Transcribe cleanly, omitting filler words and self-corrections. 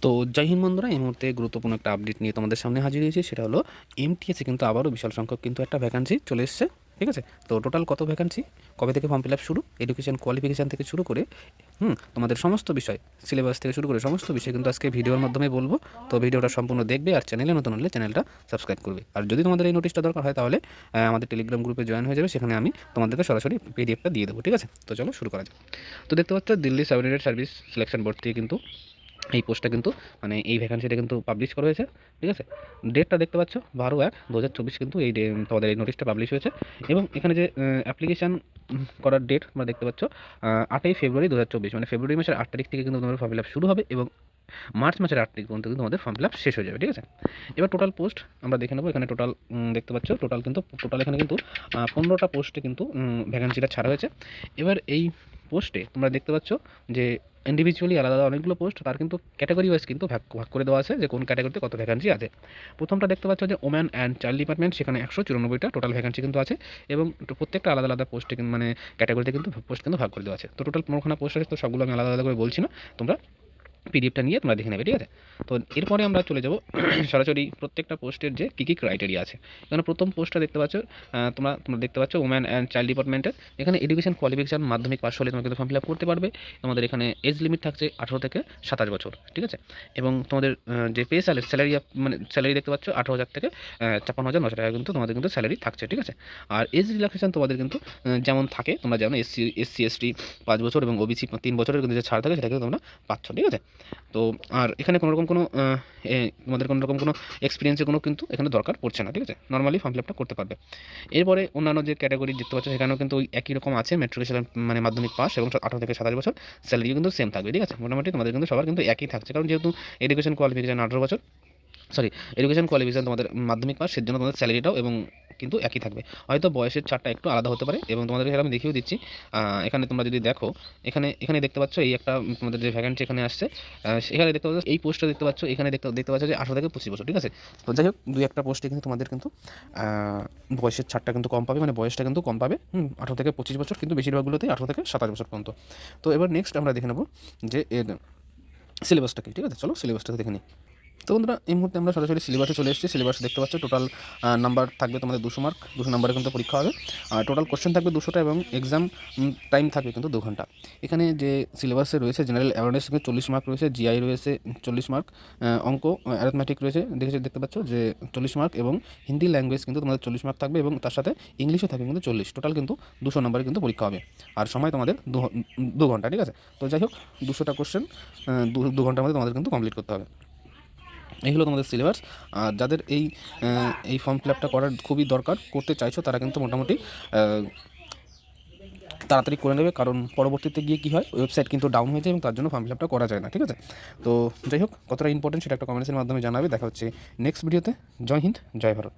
তো জয় হিন্দ বন্ধুরা, এই মুহূর্তে গুরুত্বপূর্ণ একটা আপডেট নিয়ে তোমাদের সামনে হাজির হয়েছি। সেটা হলো এমটিএসে কিন্তু আবারও বিশাল সংখ্যক কিন্তু একটা ভ্যাকান্সি চলে এসছে। ঠিক আছে, তো টোটাল কত ভ্যাকান্সি, কবে থেকে ফর্ম ফিল আপ শুরু, এডুকেশন কোয়ালিফিকেশান থেকে শুরু করে তোমাদের সমস্ত বিষয়, সিলেবাস থেকে শুরু করে সমস্ত বিষয় কিন্তু আজকে ভিডিওর মাধ্যমে বলবো। তো ভিডিওটা সম্পূর্ণ দেখবে, আর চ্যানেলে নতুন হলে চ্যানেলটা সাবস্ক্রাইব করবে। আর যদি তোমাদের এই নোটিশটা দরকার হয় তাহলে আমাদের টেলিগ্রাম গ্রুপে জয়েন হয়ে যাবে, সেখানে আমি তোমাদেরকে সরাসরি পিডিএফটা দিয়ে দেবো। ঠিক আছে, তো চলো শুরু করা যাক। তো দেখতে পাচ্ছ Delhi subordinate service selection board থেকে কিন্তু এই পোস্টটা কিন্তু মানে এই ভ্যাকান্সিটা কিন্তু পাবলিশ করা হয়েছে। ঠিক আছে, ডেটটা দেখতে পাচ্ছ 12/1/2024 কিন্তু এই তোমাদের এই নোটিশটা পাবলিশ হয়েছে। এবং এখানে যে অ্যাপ্লিকেশান করার ডেট তোমরা দেখতে পাচ্ছ 8ই ফেব্রুয়ারি 2024, মানে ফেব্রুয়ারি মাসের 8 তারিখ থেকে কিন্তু তোমাদের ফর্ম ফিল আপ শুরু হবে এবং মার্চ মাসের 8 তারিখ পর্যন্ত কিন্তু তোমাদের ফর্ম ফিল আপ শেষ হয়ে যাবে। ঠিক আছে, এবার টোটাল পোস্ট আমরা দেখে নেবো। এখানে টোটাল দেখতে পাচ্ছ টোটাল এখানে কিন্তু 15টা পোস্টে কিন্তু ভ্যাকান্সিটা ছাড়া হয়েছে। এবার এই পোস্টে তোমরা দেখতে পাচ্ছ যে ইন্ডিভিজুয়ালি আলাদা আলাদা অনেকগুলো পোস্ট, তার কিন্তু ক্যাটাগরি ওয়াইজ কিন্তু ভাগ ভাগ করে দেওয়া আছে যে কোন ক্যাটাগরিতে কত ভ্যাকান্সি আছে। প্রথমটা দেখতে পাচ্ছ যে ওম্যান অ্যান্ড চাইল্ড ডিপার্টমেন্ট, সেখানে 194টা টোটাল ভ্যাকান্সি কিন্তু আছে এবং প্রত্যেকটা আলাদা আলাদা পোস্টে মানে ক্যাটাগরিতে কিন্তু পোস্ট কিন্তু ভাগ করে দেওয়া আছে। তো টোটাল 15খানা পোস্ট আছে, তো সবগুলো আমি আলাদা আলাদা করে বলছি না, তোমরা পিডিএফটা নিয়ে তোমরা দেখে নেবে। ঠিক আছে, তো এরপরে আমরা চলে যাব সরাসরি প্রত্যেকটা পোস্টের যে কী কী ক্রাইটেরিয়া আছে। এখানে প্রথম পোস্টটা দেখতে পাচ্ছ, তোমরা তোমরা দেখতে পাচ্ছ ওম্যান অ্যান্ড চাইল্ড ডিপার্টমেন্টের। এখানে এডুকেশন কোয়ালিফিকেশান মাধ্যমিক পাস হলে তোমরা কিন্তু ফর্ম ফিল আপ করতে পারবে। তোমাদের এখানে এজ লিমিট থাকছে 18 থেকে 27 বছর। ঠিক আছে, এবং তোমাদের যে পে স্যালারি মানে স্যালারি দেখতে পাচ্ছ 18,000 থেকে 56,900 টাকা কিন্তু তোমাদের কিন্তু স্যালারি থাকছে। ঠিক আছে, আর এজ রিল্যাক্সেশন তোমাদের কিন্তু যেমন থাকে, তোমরা যেমন এসসি এসটি 5 বছর এবং ওবিসি 3 বছরের কিন্তু যে ছাড় থাকে সেটা কিন্তু তোমরা পাচ্ছ। ঠিক আছে, তো আর এখানে কোনো রকম কোনো তোমাদের কোনো রকম কোনো এক্সপিরিয়েন্সের কোনো কিন্তু এখানে দরকার পড়ছে না। ঠিক আছে, নর্মালি ফর্ম ফিল আপটা করতে পারবে। এরপরে অন্যান্য যে ক্যাটাগরি দেখতে পাচ্ছ সেখানেও কিন্তু ওই একই রকম আছে, মেট্রিকুলেশন মানে মাধ্যমিক পাস এবং 18 থেকে 27 বছর, স্যালারিও কিন্তু সেম থাকবে। ঠিক আছে, মোটামুটি তোমাদের কিন্তু সবার কিন্তু একই থাকছে, কারণ যেহেতু এডুকেশন কোয়ালিফিকেশান 18 বছর, এডুকেশন কোয়ালিফিকেশান তোমাদের মাধ্যমিক পাস, সেজন্য তোমাদের স্যালারিটাও এবং কিন্তু একই থাকবে। হয়তো বয়সের ছাড়টা একটু আলাদা হতে পারে এবং তোমাদেরকে আমি দেখিয়েও দিচ্ছি। এখানে তোমরা যদি দেখো, এখানে দেখতে পাচ্ছ এই একটা তোমাদের যে ভ্যাকান্সি এখানে আসছে, এখানে দেখতে পাচ্ছ এই পোস্টটা দেখতে পাচ্ছ, এখানে দেখতে পাচ্ছ যে 18 থেকে 25 বছর। ঠিক আছে, তো যাই হোক দুই একটা পোস্টে কিন্তু তোমাদের কিন্তু বয়সের ছাড়টা কিন্তু কম পাবে, মানে বয়সটা কিন্তু কম পাবে। 18 থেকে 25 বছর, কিন্তু বেশিরভাগগুলোতেই 18 থেকে 27 বছর পর্যন্ত। তো এবার নেক্সট আমরা দেখে নেবো যে এর সিলেবাসটা কি। ঠিক আছে, চলো সিলেবাসটা দেখে নিই। তো বন্ধুরা, এই মুহূর্তে আমরা সরাসরি সিলেবাসে চলে এসেছি। সিলেবাস দেখতে পাচ্ছ টোটাল নাম্বার থাকবে তোমাদের 200 মার্ক, 200 নাম্বারে কিন্তু পরীক্ষা হবে। আর টোটাল কোশ্চেন থাকবে 200টা এবং এক্সাম টাইম থাকবে কিন্তু 2 ঘন্টা। এখানে যে সিলেবাসে রয়েছে জেনারেল অ্যাওয়ারনেস থেকে 40 মার্ক রয়েছে, জিআই রয়েছে 40 মার্ক, অঙ্ক অ্যারিথমেটিক রয়েছে দেখতে পাচ্ছ যে 40 মার্ক, এবং হিন্দি ল্যাঙ্গুয়েজ কিন্তু তোমাদের 40 মার্ক থাকবে এবং তার সাথে ইংলিশও থাকবে কিন্তু 40। টোটাল কিন্তু 200 নাম্বারে কিন্তু পরীক্ষা হবে আর সময় তোমাদের 2 ঘন্টা। ঠিক আছে, তো যাই হোক 200টা কোশ্চেন 2 ঘন্টার মধ্যে তোমাদের কিন্তু কমপ্লিট করতে হবে। এই হলো তোমাদের সিলেবাস। আর যাদের এই ফর্ম ফিল আপটা করার খুবই দরকার, করতে চাইছো, তারা কিন্তু মোটামুটি তাড়াতাড়ি করে নেবে, কারণ পরবর্তীতে গিয়ে কী হয়, ওয়েবসাইট কিন্তু ডাউন হয়ে যায় এবং তার জন্য ফর্ম ফিল আপটা করা যায় না। ঠিক আছে, তো যাই হোক কতটা ইম্পর্টেন্ট সেটা একটা কমেন্টসের মাধ্যমে জানাবে। দেখা হচ্ছে নেক্সট ভিডিওতে। জয় হিন্দ, জয় ভারত।